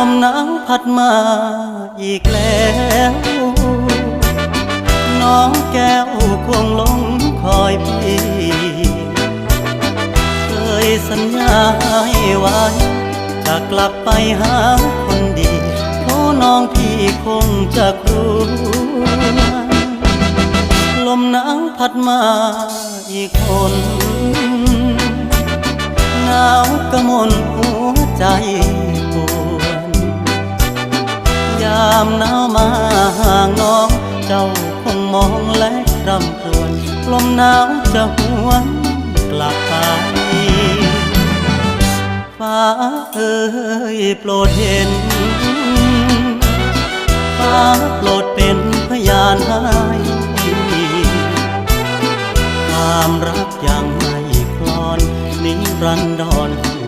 มหนาวพัดมาอีกแล้วน้องแก้วคงหลงคอยพี่เคยสัญญาให้ไว้จะกลับไปหาคนดีเพราะน้องพี่คงจะกลัวลมหนาวพัดมาอีกคนหนาวกระมนหัวใจปวดยามหนาวมาห่างน้องเจ้าคงมองและรำครวญลมหนาวจะหวนกลับไปฟ้าเอ่ยโปรดเห็นฟ้าโปรดเป็นพยานให้ความรักยังไม่คลอนนิรันดร